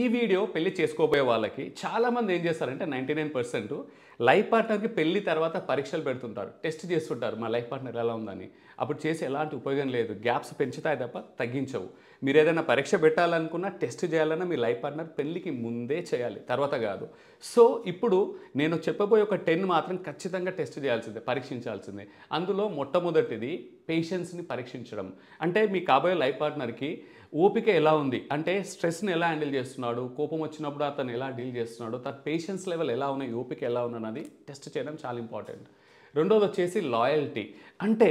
ఈ వీడియో పెళ్లి చేసుకోబోయే వాళ్ళకి చాలామంది ఏం చేస్తారంటే 99% లైఫ్ పార్ట్నర్కి పెళ్లి తర్వాత పరీక్షలు పెడుతుంటారు, టెస్ట్ చేస్తుంటారు మా లైఫ్ పార్ట్నర్ ఎలా ఉందని. అప్పుడు చేసి ఎలాంటి ఉపయోగం లేదు, గ్యాప్స్ పెంచుతాయి తప్ప తగ్గించవు. మీరు ఏదైనా పరీక్ష పెట్టాలనుకున్నా, టెస్ట్ చేయాలన్నా మీ లైఫ్ పార్ట్నర్ పెళ్లికి ముందే చేయాలి, తర్వాత కాదు. సో ఇప్పుడు నేను చెప్పబోయే ఒక 10 మాత్రం ఖచ్చితంగా టెస్ట్ చేయాల్సిందే, పరీక్షించాల్సిందే. అందులో మొట్టమొదటిది పేషెన్స్ని పరీక్షించడం. అంటే మీ కాబోయే లైఫ్ పార్ట్నర్కి ఓపిక ఎలా ఉంది, అంటే స్ట్రెస్ని ఎలా హ్యాండిల్ చేస్తున్నాడు, కోపం వచ్చినప్పుడు అతను ఎలా డీల్ చేస్తున్నాడు, తన పేషెన్స్ లెవెల్ ఎలా ఉన్నాయి, ఓపిక ఎలా ఉన్నది టెస్ట్ చేయడం చాలా ఇంపార్టెంట్. రెండోది వచ్చేసి లాయల్టీ. అంటే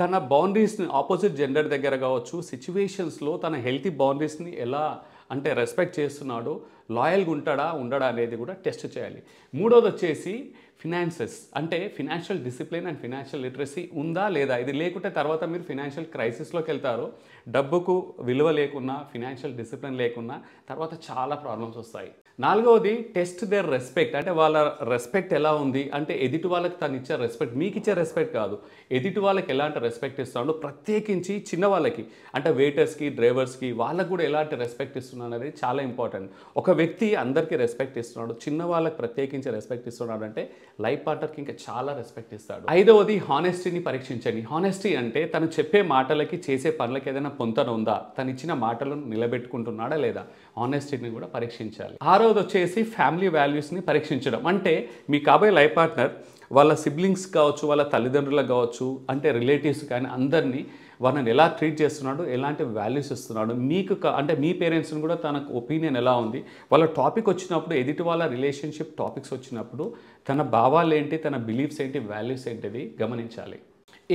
తన బౌండరీస్ని ఆపోజిట్ జెండర్ దగ్గర కావచ్చు, సిచ్యువేషన్స్లో తన హెల్తీ బౌండరీస్ని ఎలా అంటే రెస్పెక్ట్ చేస్తున్నాడు, లాయల్గా ఉంటాడా ఉండడా అనేది కూడా టెస్ట్ చేయాలి. మూడోది వచ్చేసి ఫినాన్సెస్. అంటే financial discipline and financial literacy ఉందా లేదా. ఇది లేకుంటే తర్వాత మీరు ఫినాన్షియల్ క్రైసిస్లోకి వెళ్తారు. డబ్బుకు విలువ లేకున్నా, ఫినాన్షియల్ డిసిప్లిన్ లేకున్నా తర్వాత చాలా ప్రాబ్లమ్స్ వస్తాయి. నాలుగవది టెస్ట్ దేర్ రెస్పెక్ట్. అంటే వాళ్ళ రెస్పెక్ట్ ఎలా ఉంది, అంటే ఎదుటి వాళ్ళకి తను ఇచ్చే రెస్పెక్ట్, మీకు ఇచ్చే రెస్పెక్ట్ కాదు, ఎదుటి వాళ్ళకి ఎలాంటి రెస్పెక్ట్ ఇస్తున్నాడు, ప్రత్యేకించి చిన్న వాళ్ళకి అంటే వెయిటర్స్కి, డ్రైవర్స్కి, వాళ్ళకు కూడా ఎలాంటి రెస్పెక్ట్ ఇస్తున్నాడు అనేది చాలా ఇంపార్టెంట్. ఒక వ్యక్తి అందరికీ రెస్పెక్ట్ ఇస్తున్నాడు, చిన్న వాళ్ళకి ప్రత్యేకించి రెస్పెక్ట్ ఇస్తున్నాడు అంటే లైఫ్ పార్ట్నర్కి ఇంకా చాలా రెస్పెక్ట్ ఇస్తాడు. ఐదవది హానెస్టీని పరీక్షించండి. హానెస్టీ అంటే తను చెప్పే మాటలకి, చేసే పనులకి ఏదైనా పొంతన ఉందా, తను ఇచ్చిన మాటలను నిలబెట్టుకుంటున్నాడా లేదా, హానెస్టీని కూడా పరీక్షించాలి. ఆరవది వచ్చేసి ఫ్యామిలీ వాల్యూస్ని పరీక్షించడం. అంటే మీ కాబోయే లైఫ్ పార్ట్నర్ వాళ్ళ సిబ్లింగ్స్ కావచ్చు, వాళ్ళ తల్లిదండ్రులకు కావచ్చు, అంటే రిలేటివ్స్ కానీ అందరినీ వాళ్ళని ఎలా ట్రీట్ చేస్తున్నాడు, ఎలాంటి వాల్యూస్ ఇస్తున్నాడు, మీకు అంటే మీ పేరెంట్స్ని కూడా తనకు ఒపీనియన్ ఎలా ఉంది, వాళ్ళ టాపిక్ వచ్చినప్పుడు, ఎదుటి వాళ్ళ రిలేషన్షిప్ టాపిక్స్ వచ్చినప్పుడు తన భావాలు ఏంటి, తన బిలీఫ్స్ ఏంటి, వాల్యూస్ ఏంటిది గమనించాలి.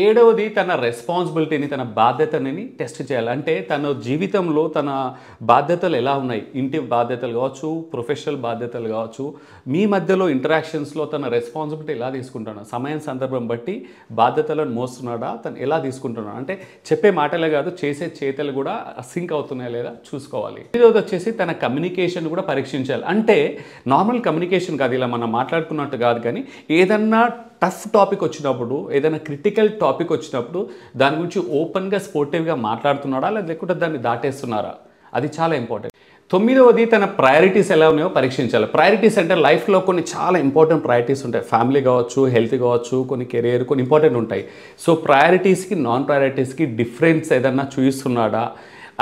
ఏడవది తన రెస్పాన్సిబిలిటీని, తన బాధ్యతని టెస్ట్ చేయాలి. అంటే తన జీవితంలో తన బాధ్యతలు ఎలా ఉన్నాయి, ఇంటి బాధ్యతలు కావచ్చు, ప్రొఫెషనల్ బాధ్యతలు కావచ్చు, మీ మధ్యలో ఇంటరాక్షన్స్లో తన రెస్పాన్సిబిలిటీ ఎలా తీసుకుంటున్నాడు, సమయం సందర్భం బట్టి బాధ్యతలను మోస్తున్నాడా, తను ఎలా తీసుకుంటున్నాడు, అంటే చెప్పే మాటలే కాదు చేసే చేతలు కూడా సింక్ అవుతున్నాయా లేదా చూసుకోవాలి. ఎనిమిదవది వచ్చేసి తన కమ్యూనికేషన్ కూడా పరీక్షించాలి. అంటే నార్మల్ కమ్యూనికేషన్ కాదు, ఇలా మనం మాట్లాడుకున్నట్టు కాదు, కానీ ఏదన్నా టఫ్ టాపిక్ వచ్చినప్పుడు, ఏదైనా క్రిటికల్ టాపిక్ వచ్చినప్పుడు దాని గురించి ఓపెన్గా స్పోర్టివ్గా మాట్లాడుతున్నాడా లేకుంటే దాన్ని దాటేస్తున్నారా, అది చాలా ఇంపార్టెంట్. తొమ్మిదవది తన ప్రయారిటీస్ ఎలా ఉన్నాయో పరీక్షించాలి. ప్రయారిటీస్ అంటే లైఫ్లో కొన్ని చాలా ఇంపార్టెంట్ ప్రయారిటీస్ ఉంటాయి. ఫ్యామిలీ కావచ్చు, హెల్త్ కావచ్చు, కొన్ని కెరియర్, కొన్ని ఇంపార్టెంట్ ఉంటాయి. సో ప్రయారిటీస్కి నాన్ ప్రయారిటీస్కి డిఫరెన్స్ ఏదన్నా చూపిస్తున్నాడా,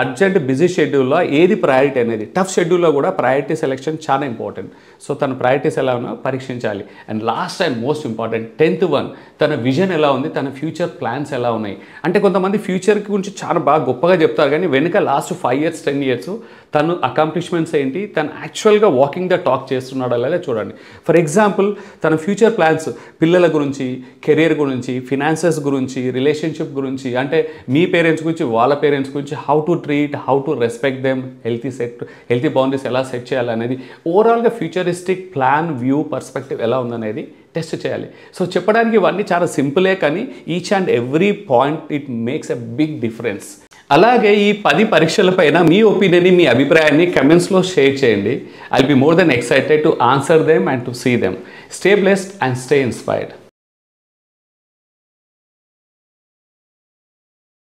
అర్జెంట్ బిజీ షెడ్యూల్లో ఏది ప్రయారిటీ అనేది, టఫ్ షెడ్యూల్లో కూడా ప్రయారిటీ సెలెక్షన్ చాలా ఇంపార్టెంట్. సో తన ప్రయారిటీస్ ఎలా ఉన్నాయో పరీక్షించాలి. And last and most important 10th one, తన విజన్ ఎలా ఉంది, తన ఫ్యూచర్ ప్లాన్స్ ఎలా ఉన్నాయి. అంటే కొంతమంది ఫ్యూచర్ గురించి చాలా బాగా గొప్పగా చెప్తారు, కానీ వెనుక లాస్ట్ 5 years 10 years తను అకాంప్లిష్మెంట్స్ ఏంటి, తను యాక్చువల్గా వాకింగ్ ద టాక్ చేస్తున్నాడా లేదా చూడండి. ఫర్ ఎగ్జాంపుల్ తన ఫ్యూచర్ ప్లాన్స్ పిల్లల గురించి, కెరీర్ గురించి, ఫినాన్సెస్ గురించి, రిలేషన్షిప్ గురించి, అంటే మీ పేరెంట్స్ గురించి, వాళ్ళ పేరెంట్స్ గురించి, how to treat, how to respect them, healthy boundaries ఎలా సెట్ చేయాలనేది, ఓవరాల్గా ఫ్యూచరిస్టిక్ ప్లాన్, వ్యూ, పర్స్పెక్టివ్ ఎలా ఉందనేది టెస్ట్ చేయాలి. సో చెప్పడానికి ఇవన్నీ చాలా సింపులే, కానీ each and every point it makes a big difference. అలాగే ఈ 10 పరీక్షలపైన మీ ఒపీనియన్ని, మీ అభిప్రాయాన్ని కమెంట్స్లో షేర్ చేయండి. I will be more than excited to answer them and to see them. Stay blessed and stay inspired.